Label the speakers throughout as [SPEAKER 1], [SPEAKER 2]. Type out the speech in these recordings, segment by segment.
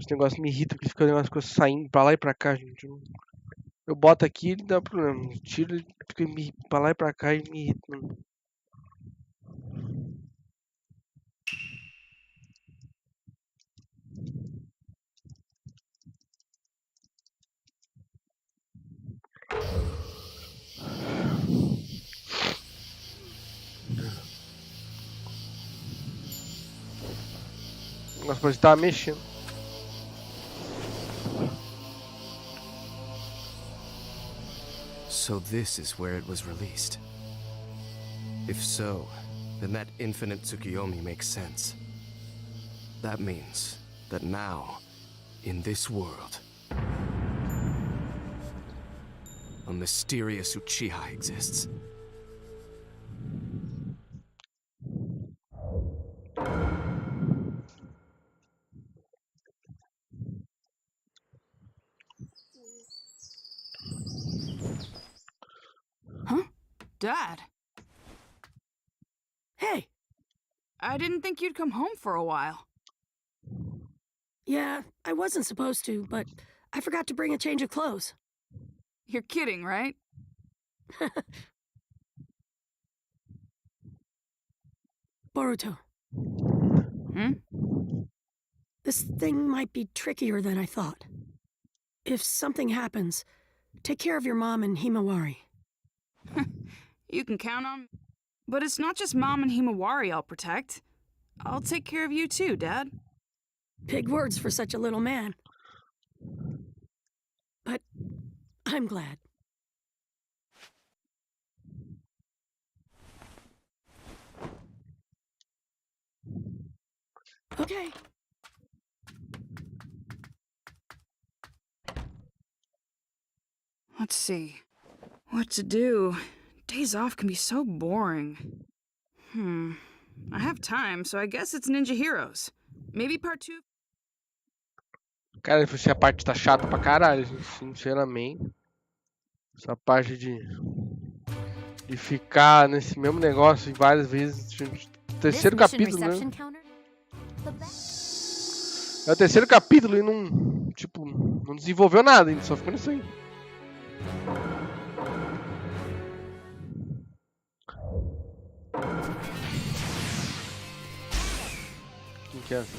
[SPEAKER 1] Esse negócio me irrita, porque fica o negócio saindo pra lá e pra cá, gente. Eu boto aqui e ele dá problema. Eu tiro, ele fica pra lá e pra cá e me irrita. O negócio pode estar mexendo.
[SPEAKER 2] So this is where it was released. If so, then that infinite Tsukiyomi makes sense. That means that now, in this world, a mysterious Uchiha exists.
[SPEAKER 3] Huh? Dad?
[SPEAKER 4] Hey!
[SPEAKER 3] I didn't think you'd come home for a while.
[SPEAKER 4] Yeah, I wasn't supposed to, but I forgot to bring a change of clothes.
[SPEAKER 3] You're kidding, right?
[SPEAKER 4] Boruto.
[SPEAKER 3] Hmm?
[SPEAKER 4] This thing might be trickier than I thought. If something happens, take care of your mom and Himawari.
[SPEAKER 3] You can count on... But it's not just Mom and Himawari I'll protect. I'll take care of you too, Dad.
[SPEAKER 4] Big words for such a little man. But I'm glad. Okay.
[SPEAKER 3] Let's see. What to do? Days off can be so boring. I have time, so I guess it's Ninja Heroes. Maybe part 2...
[SPEAKER 1] Cara, essa parte tá chata pra caralho, gente, sinceramente. Essa parte de ficar nesse mesmo negócio várias vezes. Gente, terceiro capítulo, né? É o terceiro capítulo e não, tipo, não desenvolveu nada, ainda só ficou nisso aí. Quem que é essa?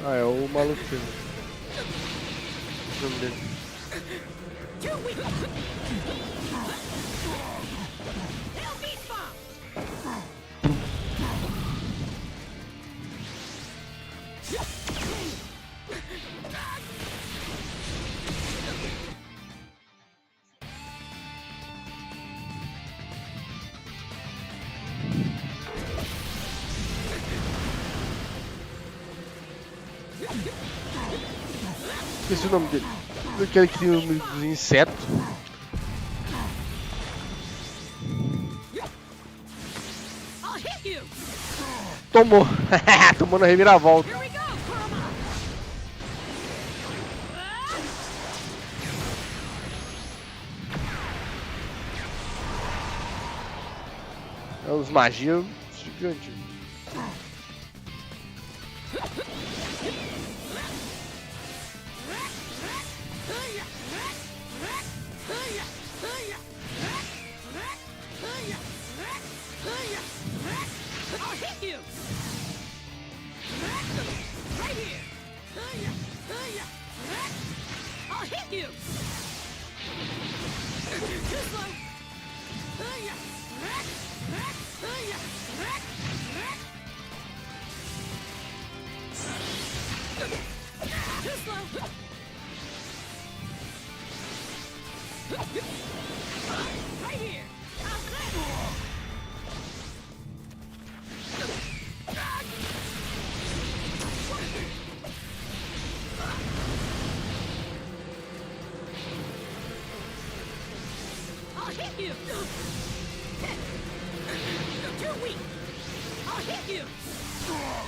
[SPEAKER 1] Ah, é o maluco dele. O nome dele. Esqueci o nome dele. Aquele que tem os insetos. Tomou. Tomou na reviravolta. É os magias gigantes.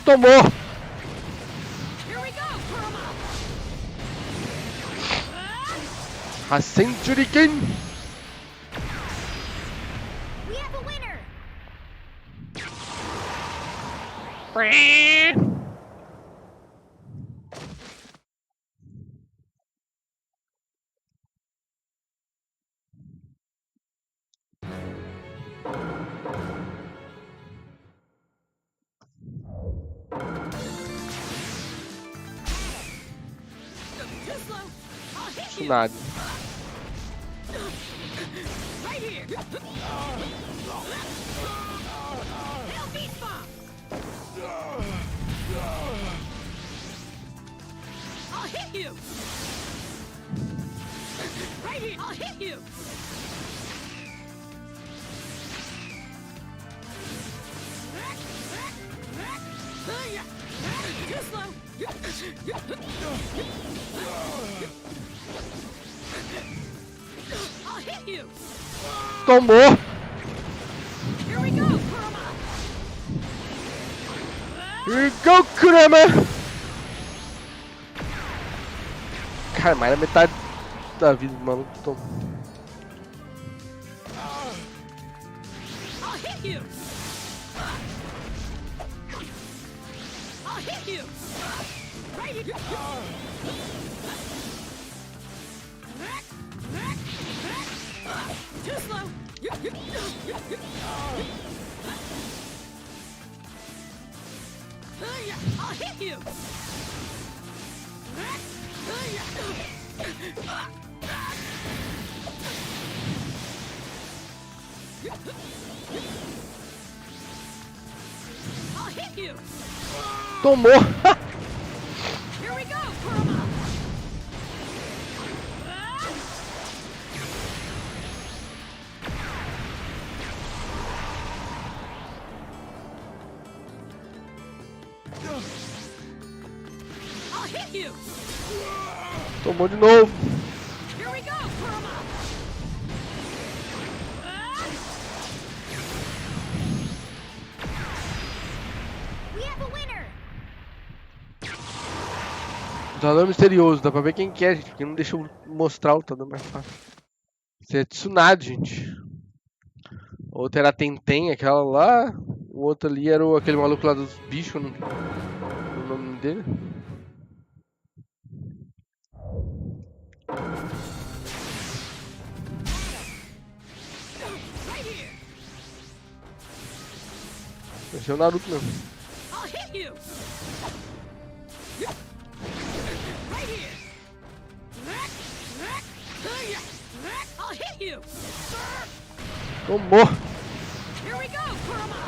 [SPEAKER 1] Tomou! Rasen Shuriken!
[SPEAKER 5] We have a winner.
[SPEAKER 1] Tsunade.
[SPEAKER 3] I'll hit you. Right here. I'll hit you. Too slow. I'll hit you.
[SPEAKER 1] Tomou!
[SPEAKER 3] Here we go, Kurama.
[SPEAKER 1] Here go, Kurama! Cara, mais da metade da vida do maluco tomou.
[SPEAKER 3] I'll hit you. I'll hit you. Right here. Too slow. I'll hit you. I'll hit you.
[SPEAKER 1] Tomou!
[SPEAKER 3] Here we go, Kurama. I'll hit you.
[SPEAKER 1] Tomou de novo!
[SPEAKER 3] Here we go, Kurama.
[SPEAKER 5] We have a winner.
[SPEAKER 1] Lutador misterioso, dá pra ver quem que é, gente, porque não deixa eu mostrar o lutador mais fácil. Esse é Tsunade, gente. Outra era a Tenten, aquela lá. O outro ali era aquele maluco lá dos bichos, não o nome dele. Esse é o Naruto mesmo.
[SPEAKER 3] I'll hit you. Right here. I'll hit you.
[SPEAKER 1] Tomou!
[SPEAKER 3] Here we go, Kurama.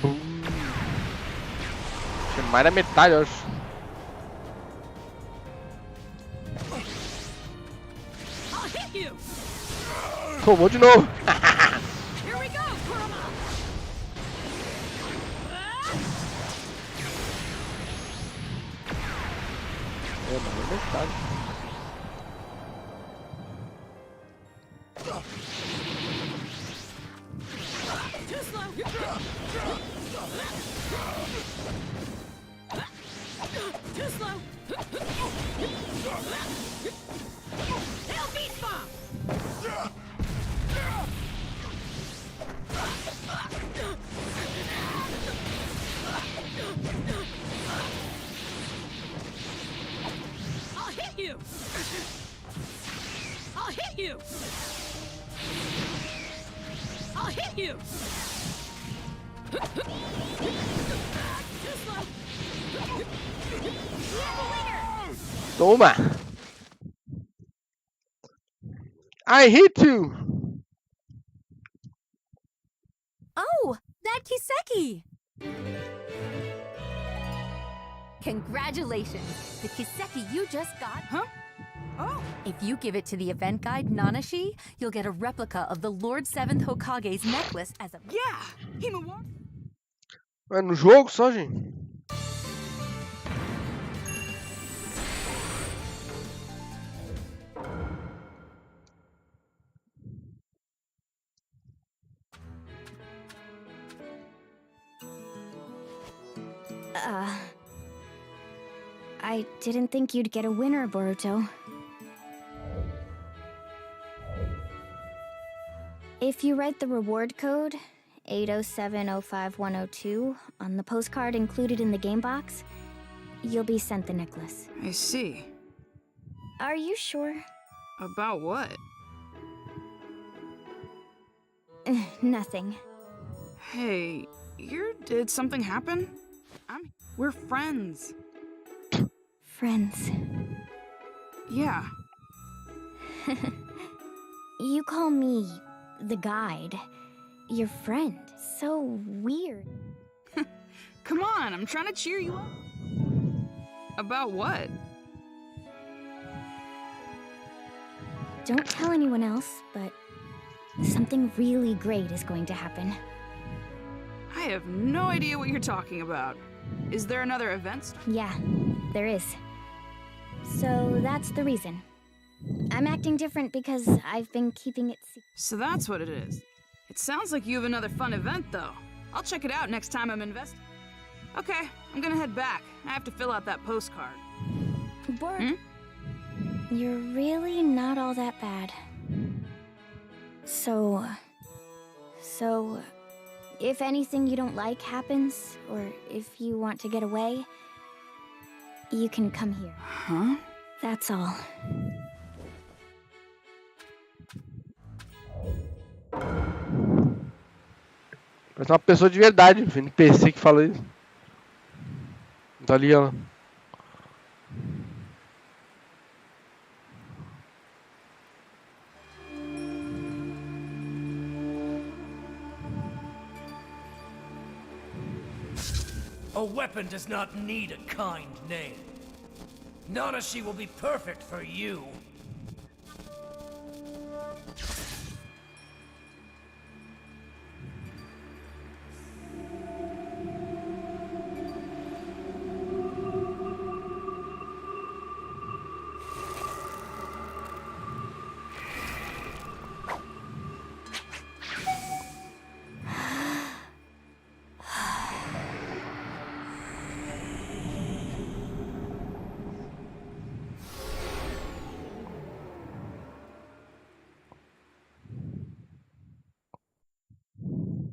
[SPEAKER 1] Bum. Acho que é mais da metade, eu acho.
[SPEAKER 3] I'll hit you.
[SPEAKER 1] Tomou de novo!
[SPEAKER 3] Here we go, Kurama.
[SPEAKER 1] É, mais da metade.
[SPEAKER 3] Too slow. Too slow. Hell beast bomb. I'll hit you. I'll hit you. I'll hit you. Too slow.
[SPEAKER 5] We have a winner.
[SPEAKER 1] Toma! I hit you!
[SPEAKER 6] Oh, that Kiseki! Congratulations! The Kiseki you just got.
[SPEAKER 3] Huh? Oh.
[SPEAKER 6] If you give it to the event guide Nanashi, you'll get a replica of the Lord 7th Hokage's necklace as a...
[SPEAKER 3] Yeah. Himawari.
[SPEAKER 1] É no jogo só, gente.
[SPEAKER 5] I didn't think you'd get a winner, Boruto. If you write the reward code, 807051002, on the postcard included in the game box, you'll be sent the necklace.
[SPEAKER 3] I see.
[SPEAKER 5] Are you sure?
[SPEAKER 3] About what?
[SPEAKER 5] Nothing.
[SPEAKER 3] Hey, did something happen? We're friends.
[SPEAKER 5] Friends.
[SPEAKER 3] Yeah.
[SPEAKER 5] You call me the guide. Your friend. So weird.
[SPEAKER 3] Come on, I'm trying to cheer you up. About what?
[SPEAKER 5] Don't tell anyone else, but something really great is going to happen.
[SPEAKER 3] I have no idea what you're talking about. Is there another event?
[SPEAKER 5] Yeah, there is. So that's the reason. I'm acting different because I've been keeping it secret.
[SPEAKER 3] So that's what it is. It sounds like you have another fun event, though. I'll check it out next time I'm invested. Okay, I'm gonna head back. I have to fill out that postcard.
[SPEAKER 5] You're really not all that bad. So, if anything you don't like happens, or if you want to get away, you can come here.
[SPEAKER 3] Huh?
[SPEAKER 5] That's all.
[SPEAKER 1] Parece uma pessoa de verdade, um NPC que fala isso. Tá ali, ó.
[SPEAKER 7] A weapon does not need a kind name. Nanashi will be perfect for you.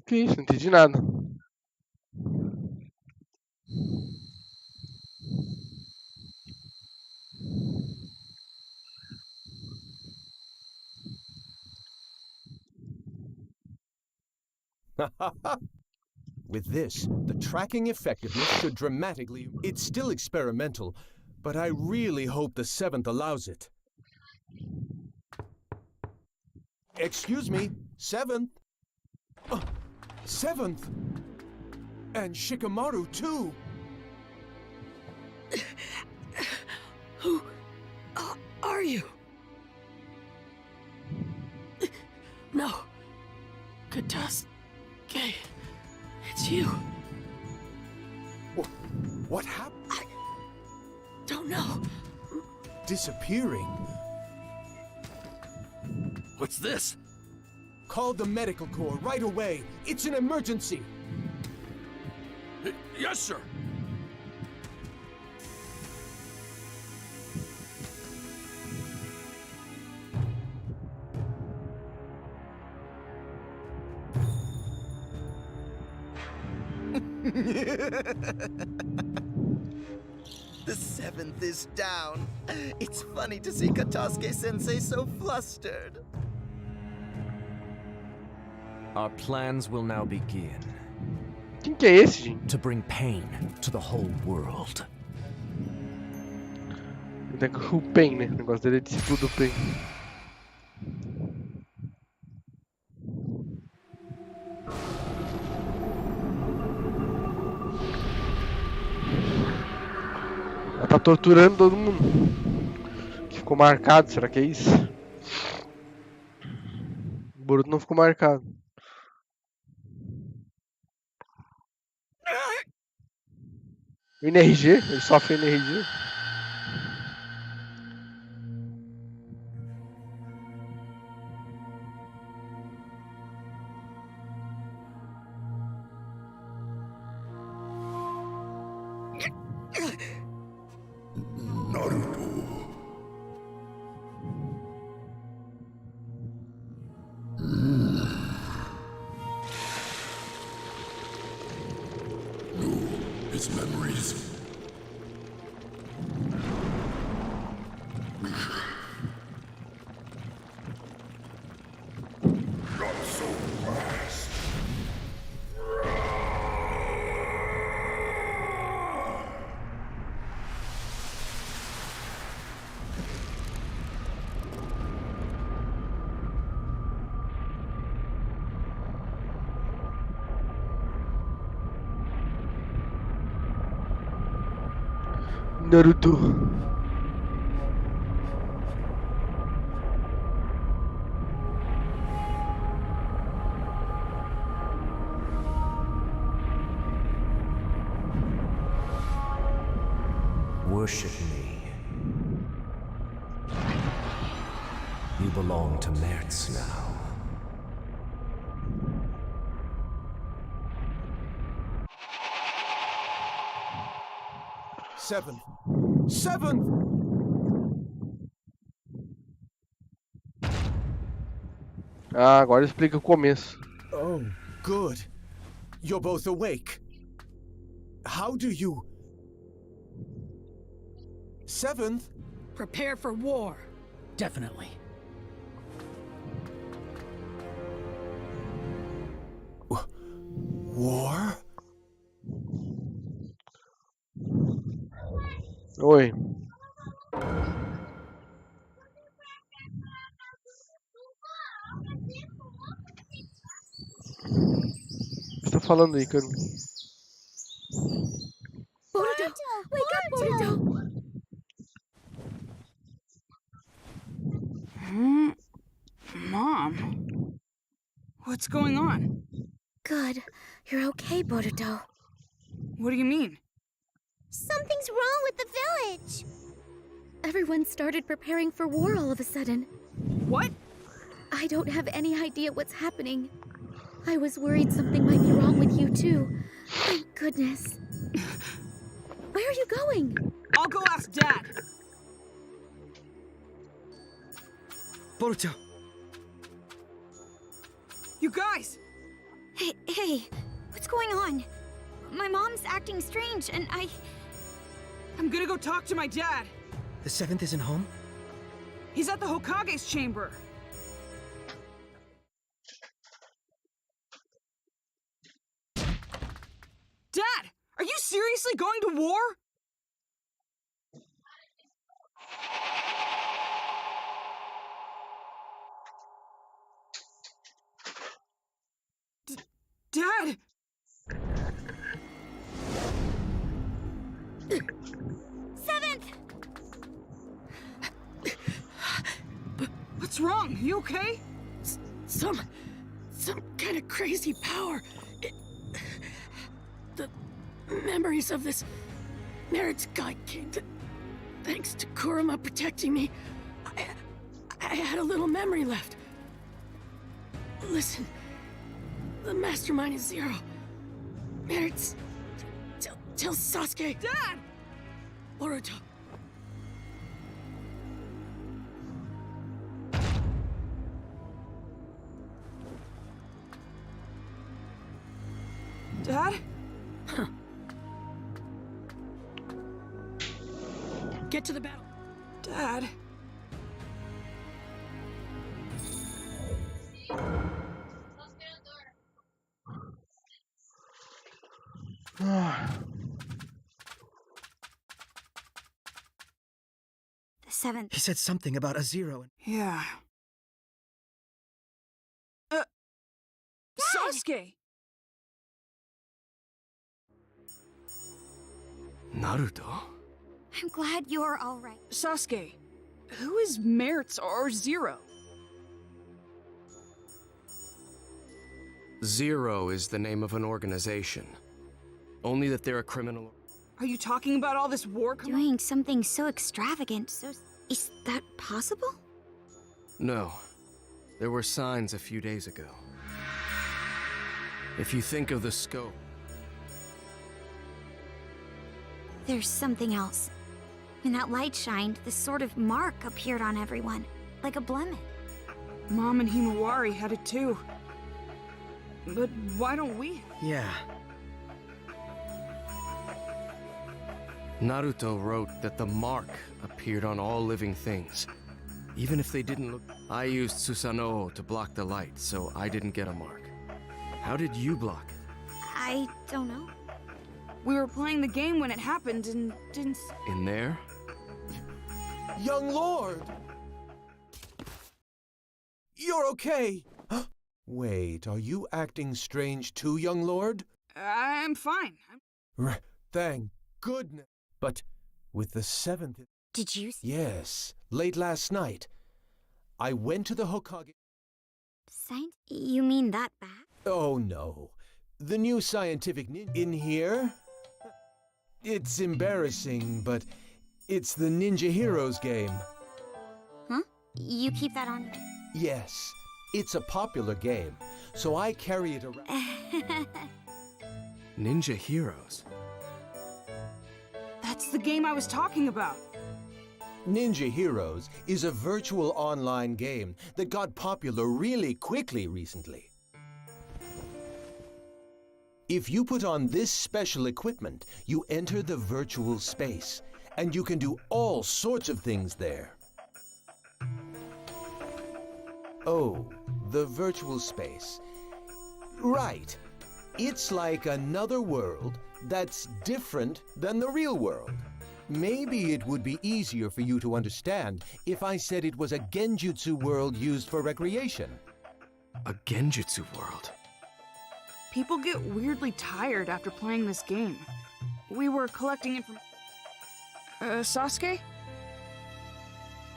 [SPEAKER 1] Que isso? Não entendi nada.
[SPEAKER 8] With this, the tracking effectiveness should dramatically... It's still experimental, but I really hope the 7th allows it. Excuse me, 7th? 7th? And Shikamaru, too!
[SPEAKER 4] Who are you? No. Katasuke. It's you.
[SPEAKER 8] What happened?
[SPEAKER 4] I don't know.
[SPEAKER 8] Disappearing?
[SPEAKER 7] What's this?
[SPEAKER 8] Call the medical corps right away. It's an emergency.
[SPEAKER 7] Yes, sir.
[SPEAKER 9] The 7th is down. It's funny to see Katasuke-sensei so flustered.
[SPEAKER 2] Our plans will now begin.
[SPEAKER 1] Quem que é esse, gente?
[SPEAKER 2] To bring pain to the whole world.
[SPEAKER 1] O Pen, né? O negócio dele é discípulo do Pen. Ela tá torturando todo mundo. Que ficou marcado, será que é isso? O Boruto não ficou marcado. O NRG? Ele sofre NRG? Naruto.
[SPEAKER 2] Worship me. You belong to Merz now.
[SPEAKER 8] Seventh. Seventh!
[SPEAKER 1] Ah, agora explica o começo.
[SPEAKER 8] Oh, good. You're both awake. How do you... Seventh?
[SPEAKER 4] Prepare for war.
[SPEAKER 7] Definitely.
[SPEAKER 8] War?
[SPEAKER 1] Oi. O que você tá falando aí, cara?
[SPEAKER 5] Boruto! Wake up, Boruto!
[SPEAKER 3] Mom? What's going on?
[SPEAKER 5] Good. You're okay, Boruto.
[SPEAKER 3] What do you mean?
[SPEAKER 5] Something's wrong with the village! Everyone started preparing for war all of a sudden.
[SPEAKER 3] What?
[SPEAKER 5] I don't have any idea what's happening. I was worried something might be wrong with you, too. Thank goodness. Where are you going?
[SPEAKER 3] I'll go ask Dad.
[SPEAKER 7] Boruto!
[SPEAKER 3] You guys!
[SPEAKER 5] Hey, what's going on? My mom's acting strange, and
[SPEAKER 3] I'm gonna go talk to my dad.
[SPEAKER 7] The 7th isn't home?
[SPEAKER 3] He's at the Hokage's chamber. Dad! Are you seriously going to war? Dad!
[SPEAKER 5] Seventh!
[SPEAKER 3] What's wrong? You okay?
[SPEAKER 4] Some kind of crazy power. The memories of this Merz guy came to... Thanks to Kurama protecting me, I had a little memory left. Listen, the mastermind is Zero. Merz, tell Sasuke.
[SPEAKER 3] Dad!
[SPEAKER 4] Boruto.
[SPEAKER 3] Dad?
[SPEAKER 4] Get to the battle.
[SPEAKER 3] Dad?
[SPEAKER 5] The 7th.
[SPEAKER 7] He said something about a 0.
[SPEAKER 3] Yeah. Sasuke!
[SPEAKER 2] Naruto?
[SPEAKER 5] I'm glad you're all right.
[SPEAKER 3] Sasuke, who is Merz or Zero?
[SPEAKER 2] Zero is the name of an organization. Only that they're a criminal...
[SPEAKER 3] Are you talking about all this war?
[SPEAKER 5] Doing something so extravagant, Is that possible?
[SPEAKER 2] No. There were signs a few days ago. If you think of the scope...
[SPEAKER 5] There's something else. When that light shined, this sort of mark appeared on everyone, like a blemish.
[SPEAKER 3] Mom and Himawari had it too. But why don't we?
[SPEAKER 7] Yeah.
[SPEAKER 2] Naruto wrote that the mark appeared on all living things. Even if they didn't look... I used Susanoo to block the light, so I didn't get a mark. How did you block it?
[SPEAKER 5] I don't know.
[SPEAKER 3] We were playing the game when it happened and didn't...
[SPEAKER 2] In there?
[SPEAKER 8] Young Lord! You're okay! Wait, are you acting strange too, young Lord?
[SPEAKER 3] I'm fine.
[SPEAKER 8] Thank goodness. But With the 7th...
[SPEAKER 5] Did you?
[SPEAKER 8] Yes, late last night. I went to the Hokage...
[SPEAKER 5] Science? You mean that bad?
[SPEAKER 8] Oh no. The new scientific ninja in here? It's embarrassing, but it's the Ninja Heroes game.
[SPEAKER 5] Huh? You keep that on?
[SPEAKER 8] Yes, it's a popular game, so I carry it around.
[SPEAKER 2] Ninja Heroes?
[SPEAKER 3] That's the game I was talking about.
[SPEAKER 8] Ninja Heroes is a virtual online game that got popular really quickly recently. If you put on this special equipment, you enter the virtual space, and you can do all sorts of things there. Oh, the virtual space. Right. It's like another world that's different than the real world. Maybe it would be easier for you to understand if I said it was a genjutsu world used for recreation.
[SPEAKER 2] A genjutsu world?
[SPEAKER 3] People get weirdly tired after playing this game. We were collecting information. Sasuke?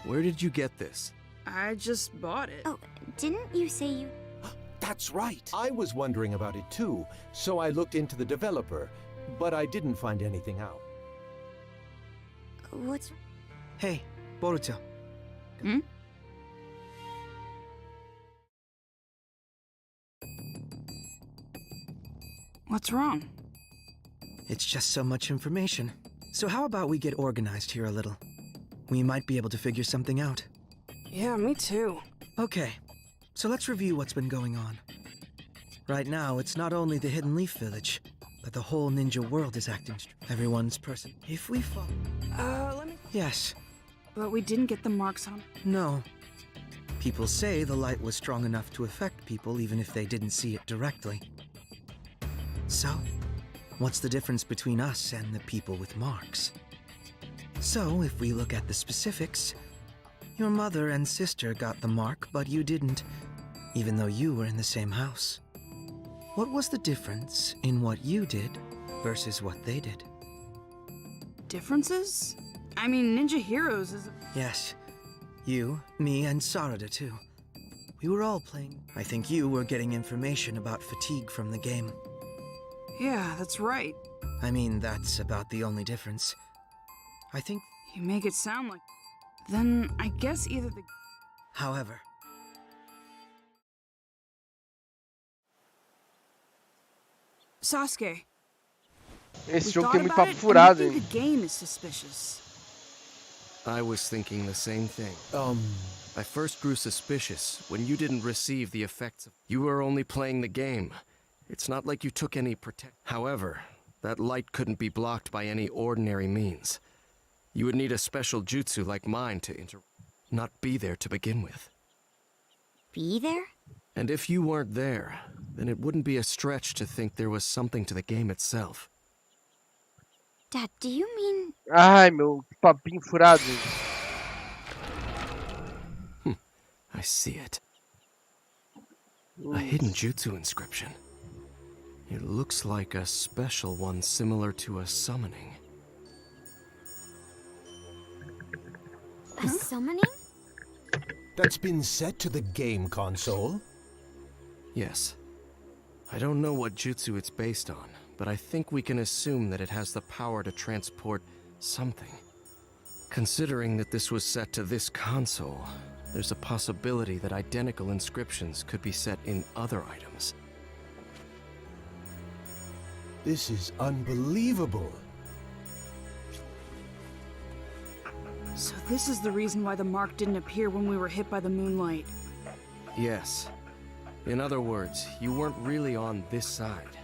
[SPEAKER 2] Where did you get this?
[SPEAKER 3] I just bought it.
[SPEAKER 5] Oh, didn't you say you...
[SPEAKER 8] That's right. I was wondering about it too, so I looked into the developer, but I didn't find anything out.
[SPEAKER 5] What's...
[SPEAKER 10] Hey, Boruto.
[SPEAKER 3] Hmm? What's wrong?
[SPEAKER 10] It's just so much information. So how about we get organized here a little? We might be able to figure something out.
[SPEAKER 3] Yeah, me too.
[SPEAKER 10] Okay, so let's review what's been going on. Right now, it's not only the Hidden Leaf Village, but the whole ninja world is acting everyone's person. If we follow...
[SPEAKER 3] Let me...
[SPEAKER 10] Yes.
[SPEAKER 3] But we didn't get the marks on...
[SPEAKER 10] No. People say the light was strong enough to affect people even if they didn't see it directly. So, what's the difference between us and the people with marks? So, if we look at the specifics, your mother and sister got the mark, but you didn't, even though you were in the same house. What was the difference in what you did versus what they did?
[SPEAKER 3] Differences? I mean, Ninja Heroes is...
[SPEAKER 10] Yes. You, me, and Sarada too. We were all playing. I think you were getting information about fatigue from the game.
[SPEAKER 3] Yeah, that's right.
[SPEAKER 10] I mean, that's about the only difference. I think...
[SPEAKER 3] You make it sound like... Then I guess either the...
[SPEAKER 10] However...
[SPEAKER 3] Sasuke.
[SPEAKER 1] Esse
[SPEAKER 3] We
[SPEAKER 1] jogo
[SPEAKER 3] thought
[SPEAKER 1] tem muito
[SPEAKER 3] about
[SPEAKER 1] papo
[SPEAKER 3] it, and
[SPEAKER 1] furado,
[SPEAKER 3] we
[SPEAKER 1] hein?
[SPEAKER 3] think the game is suspicious.
[SPEAKER 2] I was thinking the same thing. I first grew suspicious when you didn't receive the effects of... You were only playing the game. It's not like you took any However, that light couldn't be blocked by any ordinary means. You would need a special jutsu like mine to not be there to begin with.
[SPEAKER 5] Be there?
[SPEAKER 2] And if you weren't there, then it wouldn't be a stretch to think there was something to the game itself.
[SPEAKER 5] Dad, do you mean...
[SPEAKER 1] Ai, meu papinho furado.
[SPEAKER 2] I see it. A hidden jutsu inscription. It looks like a special one similar to a summoning.
[SPEAKER 5] A summoning?
[SPEAKER 8] That's been set to the game console?
[SPEAKER 2] Yes. I don't know what jutsu it's based on, but I think we can assume that it has the power to transport something. Considering that this was set to this console, there's a possibility that identical inscriptions could be set in other items.
[SPEAKER 8] This is unbelievable.
[SPEAKER 3] So this is the reason why the mark didn't appear when we were hit by the moonlight.
[SPEAKER 2] Yes. In other words, you weren't really on this side.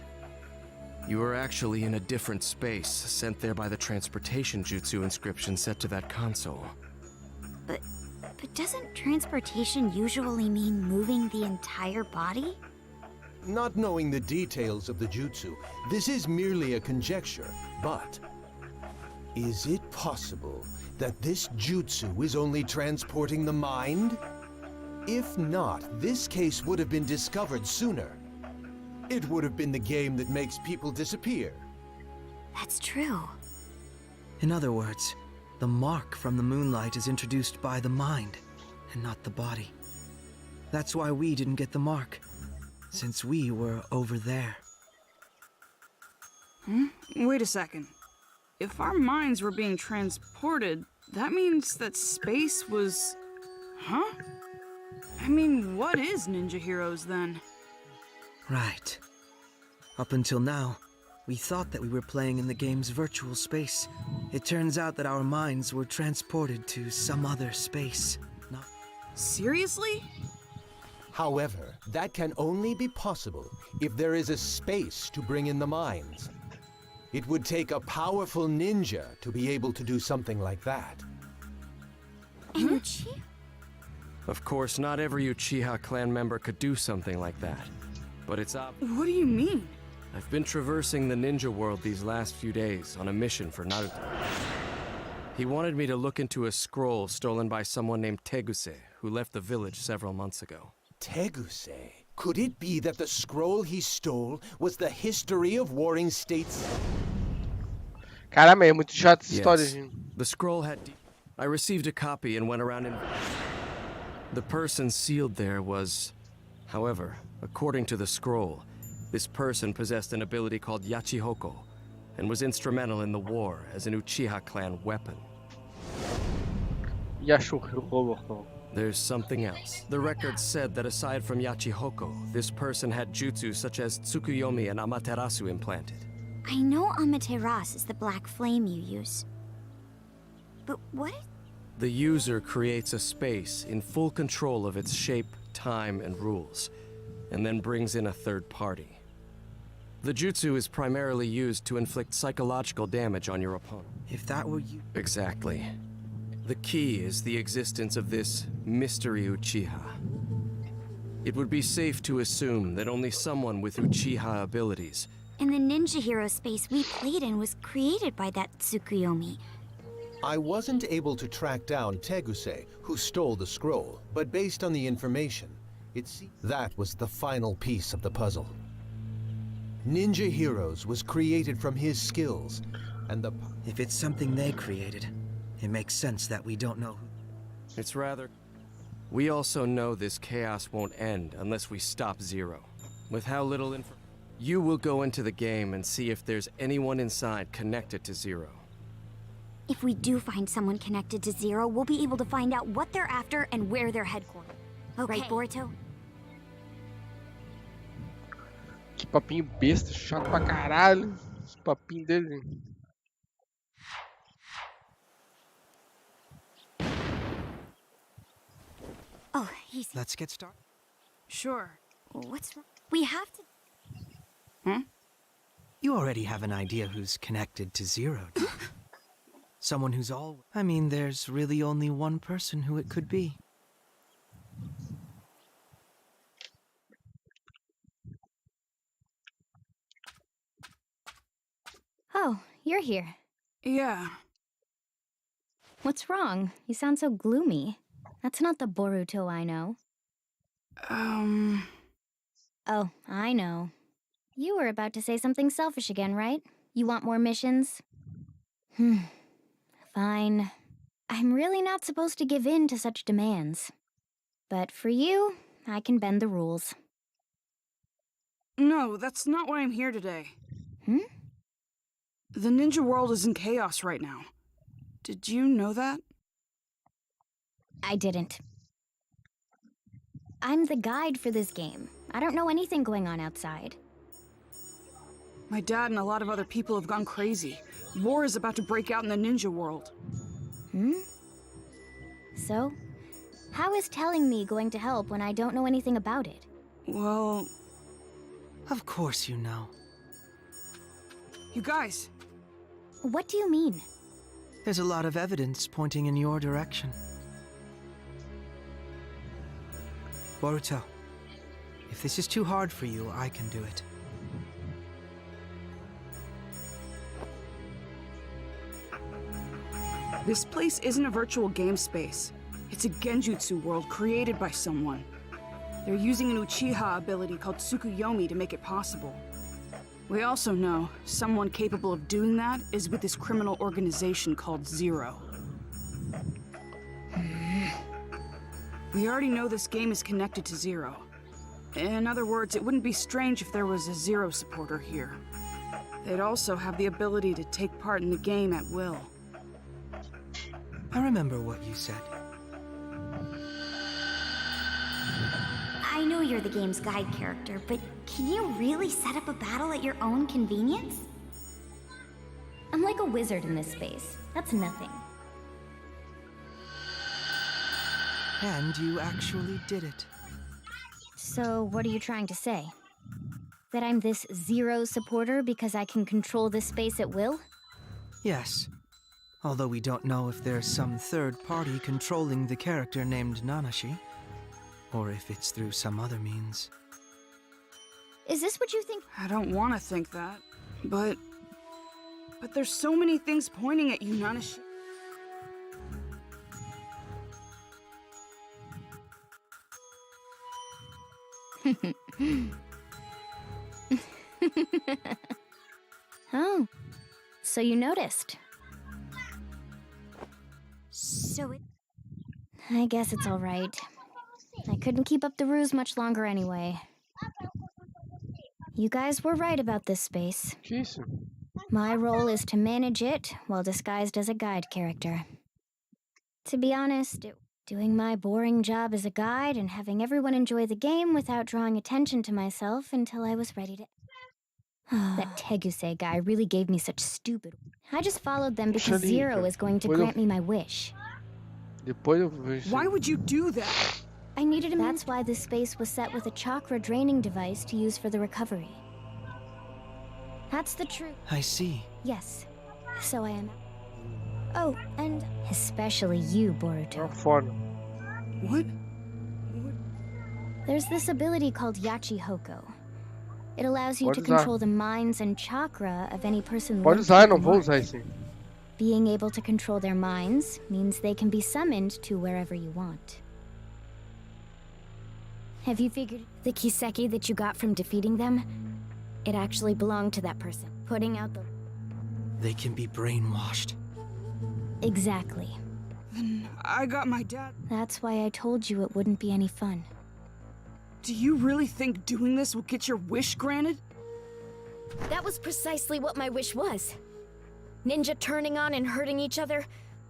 [SPEAKER 2] You were actually in a different space, sent there by the transportation jutsu inscription set to that console.
[SPEAKER 5] But doesn't transportation usually mean moving the entire body?
[SPEAKER 8] Not knowing the details of the jutsu, this is merely a conjecture, but... Is it possible that this jutsu is only transporting the mind? If not, this case would have been discovered sooner. It would have been the game that makes people disappear.
[SPEAKER 5] That's true.
[SPEAKER 10] In other words, the mark from the moonlight is introduced by the mind, and not the body. That's why we didn't get the mark, since we were over there.
[SPEAKER 3] Wait a second. If our minds were being transported, that means that space was... Huh? I mean, what is Ninja Heroes then?
[SPEAKER 10] Right. Up until now, we thought that we were playing in the game's virtual space. It turns out that our minds were transported to some other space. Not...
[SPEAKER 3] Seriously?
[SPEAKER 8] However, that can only be possible if there is a space to bring in the minds. It would take a powerful ninja to be able to do something like that.
[SPEAKER 5] Uchiha?
[SPEAKER 2] Of course, not every Uchiha clan member could do something like that. But it's obvious.
[SPEAKER 3] What do you mean?
[SPEAKER 2] I've been traversing the ninja world these last few days on a mission for Naruto. He wanted me to look into a scroll stolen by someone named Teguse, who left the village several months ago.
[SPEAKER 8] Teguse? Could it be that the scroll he stole was the history of warring states?
[SPEAKER 1] Caramba, é muito chato essa história,
[SPEAKER 2] Yes.
[SPEAKER 1] gente.
[SPEAKER 2] The scroll had... I received a copy and went around and... The person sealed there was... However, according to the scroll, this person possessed an ability called Yachihoko, and was instrumental in the war as an Uchiha clan weapon.
[SPEAKER 1] E achou que roubou.
[SPEAKER 2] There's something else. The record said that aside from Yachihoko, this person had jutsu such as Tsukuyomi and Amaterasu implanted.
[SPEAKER 5] I know Amaterasu is the black flame you use. But what?
[SPEAKER 2] The user creates a space in full control of its shape, time, and rules, and then brings in a third party. The jutsu is primarily used to inflict psychological damage on your opponent.
[SPEAKER 10] If that were you...
[SPEAKER 2] Exactly. The key is the existence of this mystery Uchiha. It would be safe to assume that only someone with Uchiha abilities...
[SPEAKER 5] And the Ninja Hero space we played in was created by that Tsukuyomi.
[SPEAKER 8] I wasn't able to track down Teguse, who stole the scroll, but based on the information, it seems that was the final piece of the puzzle. Ninja Heroes was created from his skills, and the...
[SPEAKER 10] If it's something they created, it makes sense that we don't know who...
[SPEAKER 2] It's rather... We also know this chaos won't end unless we stop Zero. With how little information... You will go into the game and see if there's anyone inside connected to Zero.
[SPEAKER 5] If we do find someone connected to Zero, we'll be able to find out what they're after and where they're headquartered. Okay. Right, Boruto?
[SPEAKER 1] Que papinho besta, chato pra caralho. Esse papinho dele.
[SPEAKER 5] Oh, easy.
[SPEAKER 10] Let's get started.
[SPEAKER 3] Sure.
[SPEAKER 5] What's wrong? We have to...
[SPEAKER 10] You already have an idea who's connected to Zero, don't you? Someone who's all... I mean, there's really only one person who it could be.
[SPEAKER 5] Oh, you're here.
[SPEAKER 3] Yeah.
[SPEAKER 5] What's wrong? You sound so gloomy. That's not the Boruto I know. Oh, I know. You were about to say something selfish again, right? You want more missions? Fine. I'm really not supposed to give in to such demands. But for you, I can bend the rules.
[SPEAKER 3] No, that's not why I'm here today. The ninja world is in chaos right now. Did you know that?
[SPEAKER 5] I didn't. I'm the guide for this game. I don't know anything going on outside.
[SPEAKER 3] My dad and a lot of other people have gone crazy. War is about to break out in the ninja world.
[SPEAKER 5] So, how is telling me going to help when I don't know anything about it?
[SPEAKER 3] Well...
[SPEAKER 10] Of course you know.
[SPEAKER 3] You guys...
[SPEAKER 5] What do you mean?
[SPEAKER 10] There's a lot of evidence pointing in your direction. Boruto, if this is too hard for you, I can do it.
[SPEAKER 3] This place isn't a virtual game space. It's a genjutsu world created by someone. They're using an Uchiha ability called Tsukuyomi to make it possible. We also know someone capable of doing that is with this criminal organization called Zero. We already know this game is connected to Zero. In other words, it wouldn't be strange if there was a Zero supporter here. They'd also have the ability to take part in the game at will.
[SPEAKER 10] I remember what you said.
[SPEAKER 5] I know you're the game's guide character, but can you really set up a battle at your own convenience?
[SPEAKER 6] I'm like a wizard in this space. That's nothing.
[SPEAKER 10] And you actually did it.
[SPEAKER 6] So, what are you trying to say? That I'm this Zero supporter because I can control this space at will?
[SPEAKER 10] Yes. Although we don't know if there's some third party controlling the character named Nanashi, or if it's through some other means.
[SPEAKER 6] Is this what you think?
[SPEAKER 3] I don't want to think that, but there's so many things pointing at you, Nanashi.
[SPEAKER 6] Oh, so you noticed. I guess it's all right. I couldn't keep up the ruse much longer anyway. You guys were right about this space.
[SPEAKER 1] Jesus.
[SPEAKER 6] My role is to manage it while disguised as a guide character. To be honest, doing my boring job as a guide and having everyone enjoy the game without drawing attention to myself until I was ready to... That Teguse guy really gave me such stupid... I just followed them because Zero is going to grant me my wish.
[SPEAKER 3] Why would you do that?
[SPEAKER 6] I needed him. That's why this space was set with a chakra draining device to use for the recovery. That's the truth.
[SPEAKER 10] I see.
[SPEAKER 6] Yes. So I am... Oh, and especially you, Boruto.
[SPEAKER 3] What?
[SPEAKER 6] There's this ability called Yachi Hoko. It allows you to control the minds and chakra of any person.
[SPEAKER 1] Pode usar, não vou usar isso.
[SPEAKER 6] Being able to control their minds means they can be summoned to wherever you want. Have you figured the Kiseki that you got from defeating them? It actually belonged to that person, putting out the...
[SPEAKER 10] They can be brainwashed.
[SPEAKER 6] Exactly.
[SPEAKER 3] Then I got my dad.
[SPEAKER 6] That's why I told you it wouldn't be any fun.
[SPEAKER 3] Do you really think doing this will get your wish granted?
[SPEAKER 5] That was precisely what my wish was. Ninja turning on and hurting each other.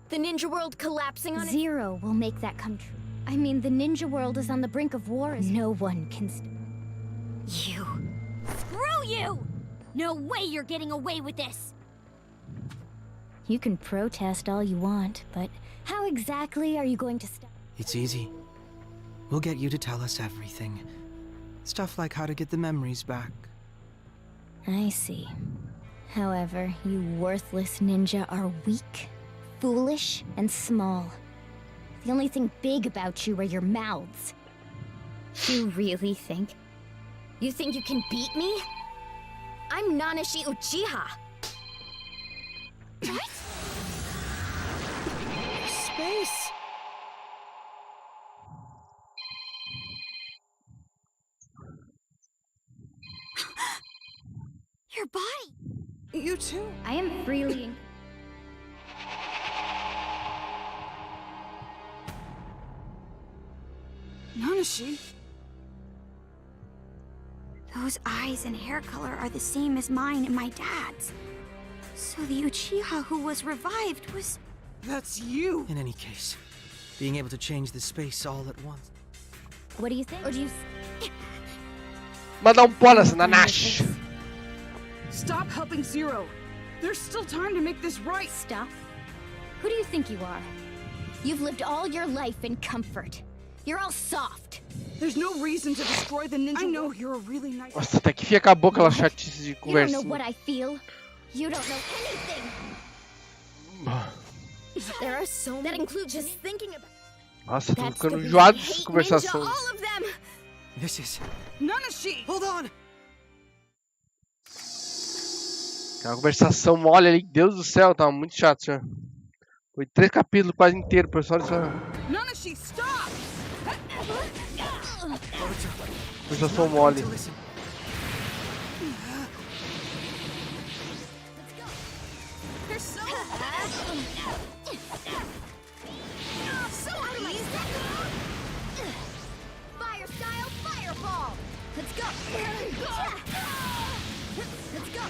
[SPEAKER 5] The ninja world collapsing on
[SPEAKER 6] Zero will make that come true. I mean, the ninja world is on the brink of war. No one can...
[SPEAKER 5] You. Screw you! No way you're getting away with this!
[SPEAKER 6] You can protest all you want, but how exactly are you going to stop?
[SPEAKER 10] It's easy. We'll get you to tell us everything. Stuff like how to get the memories back.
[SPEAKER 6] I see. However, you worthless ninja are weak, foolish, and small. The only thing big about you are your mouths.
[SPEAKER 5] You really think? You think you can beat me? I'm Nanashi Uchiha. What?
[SPEAKER 3] Space!
[SPEAKER 5] Your body!
[SPEAKER 3] You too?
[SPEAKER 6] I am freely...
[SPEAKER 3] Nanashi?
[SPEAKER 5] Those eyes and hair color are the same as mine and my dad's. So the Uchiha who was revived was...
[SPEAKER 3] That's you!
[SPEAKER 10] In any case, being able to change the space all at once.
[SPEAKER 6] What do you think? Or do you...
[SPEAKER 1] Mandar pó nessa Nanashi.
[SPEAKER 3] Stop helping Zero. There's still time to make this right.
[SPEAKER 6] Stop? Who do you think you are? You've lived all your life in comfort. You're all soft.
[SPEAKER 3] There's no reason to destroy the ninja. I know you're a really nice...
[SPEAKER 1] Nossa, até que fica a boca aquela chatice de
[SPEAKER 6] You don't
[SPEAKER 1] conversa.
[SPEAKER 6] know what I feel. You don't know anything.
[SPEAKER 5] There are so that includes just thinking about...
[SPEAKER 1] Nossa, tô ficando enjoado dessa conversação.
[SPEAKER 5] All of them.
[SPEAKER 10] This is...
[SPEAKER 3] Nanashi!
[SPEAKER 10] Hold on!
[SPEAKER 1] Aquela conversação mole ali, Deus do céu, tava muito chato já. Foi 3 capítulos quase inteiros, pessoal.
[SPEAKER 3] Nanashi, stop!
[SPEAKER 1] Conversação mole.
[SPEAKER 5] So out of my fire style fireball. Let's go. Let's go.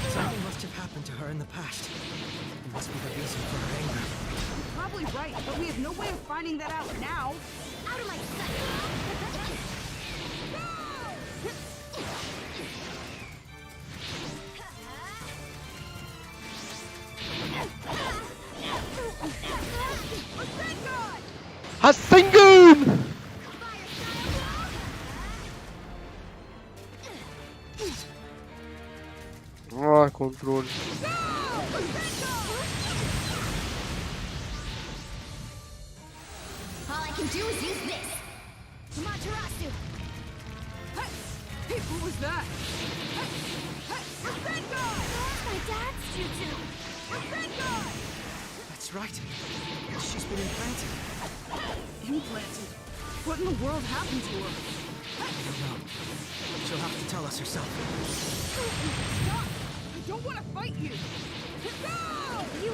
[SPEAKER 10] Something must have happened to her in the past. It must be the reason for her anger.
[SPEAKER 3] You're probably right, but we have no way of finding that out now.
[SPEAKER 5] Out of my sight.
[SPEAKER 1] Rasengan! Ah, controle.
[SPEAKER 5] All I can do is use this. Materasu.
[SPEAKER 3] Hey, what was that?
[SPEAKER 5] My dad's jutsu.
[SPEAKER 10] That's right. She's been implanted.
[SPEAKER 3] Implanted? What in the world happened to her?
[SPEAKER 10] I don't know. She'll have to tell us herself.
[SPEAKER 3] Stop! I don't want to fight you!
[SPEAKER 5] You...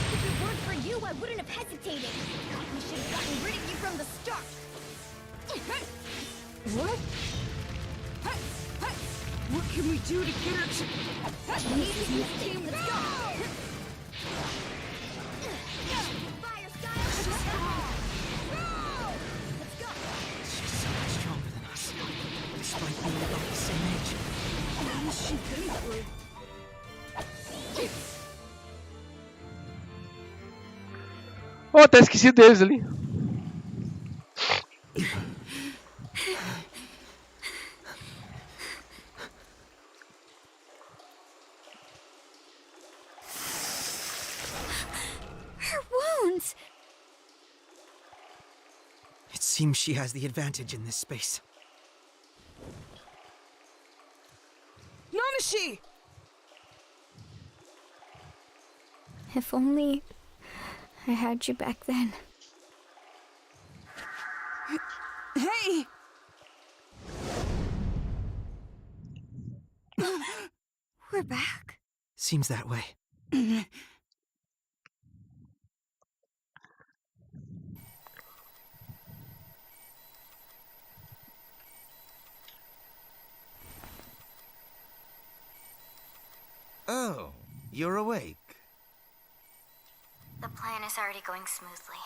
[SPEAKER 5] If it weren't for you, I wouldn't have hesitated. We should have gotten rid of you from the start.
[SPEAKER 3] What? What can we do to get her to...
[SPEAKER 5] Team, let's go! Fire style! Let's go!
[SPEAKER 10] She's so much stronger than us, despite being about the same age.
[SPEAKER 3] What is she been through?
[SPEAKER 1] Oh, até esqueci deles ali.
[SPEAKER 5] Her wounds!
[SPEAKER 10] It seems she has the advantage in this space.
[SPEAKER 3] Nanashi!
[SPEAKER 6] If only I had you back then.
[SPEAKER 3] Hey!
[SPEAKER 6] We're back.
[SPEAKER 10] Seems that way.
[SPEAKER 9] Oh, you're awake.
[SPEAKER 6] The plan is already going smoothly.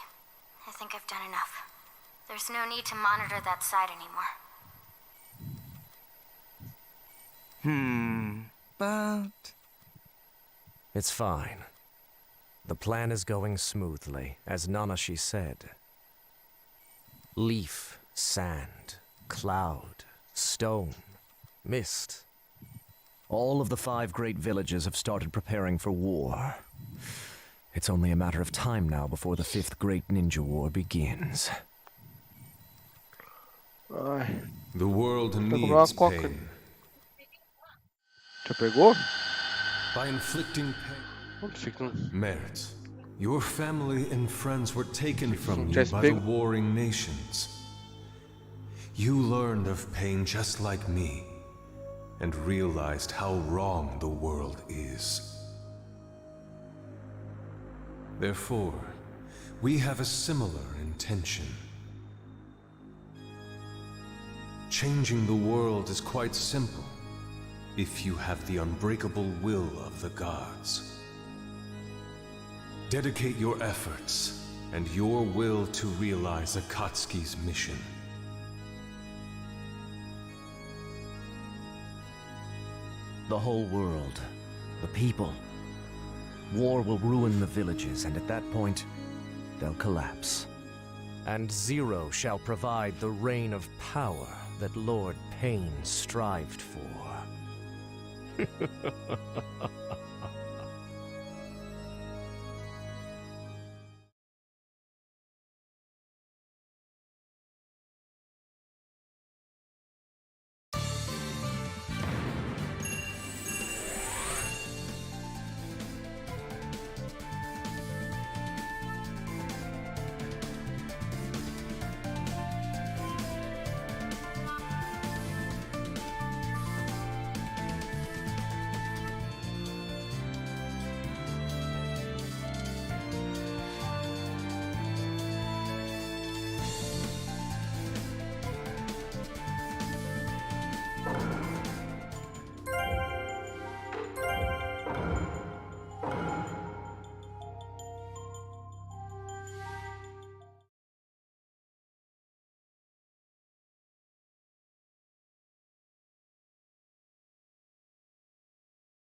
[SPEAKER 6] I think I've done enough. There's no need to monitor that side anymore.
[SPEAKER 9] But...
[SPEAKER 2] It's fine. The plan is going smoothly, as Nanashi said. Leaf, sand, cloud, stone, mist. All of the 5 great villages have started preparing for war. It's only a matter of time now before the 5th Great Ninja War begins.
[SPEAKER 1] Ai,
[SPEAKER 11] The world
[SPEAKER 1] comprar uma
[SPEAKER 11] needs
[SPEAKER 1] coca.
[SPEAKER 11] pain.
[SPEAKER 1] Já pegou?
[SPEAKER 11] By inflicting pain,
[SPEAKER 1] Onde fica?
[SPEAKER 11] Merz, your family and friends were taken from you
[SPEAKER 1] Just
[SPEAKER 11] by the
[SPEAKER 1] big.
[SPEAKER 11] warring nations. You learned of pain just like me, and realized how wrong the world is. Therefore, we have a similar intention. Changing the world is quite simple, if you have the unbreakable will of the gods. Dedicate your efforts and your will to realize Akatsuki's mission.
[SPEAKER 2] The whole world, the people. War will ruin the villages, and at that point, they'll collapse. And Zero shall provide the reign of power that Lord Pain strived for.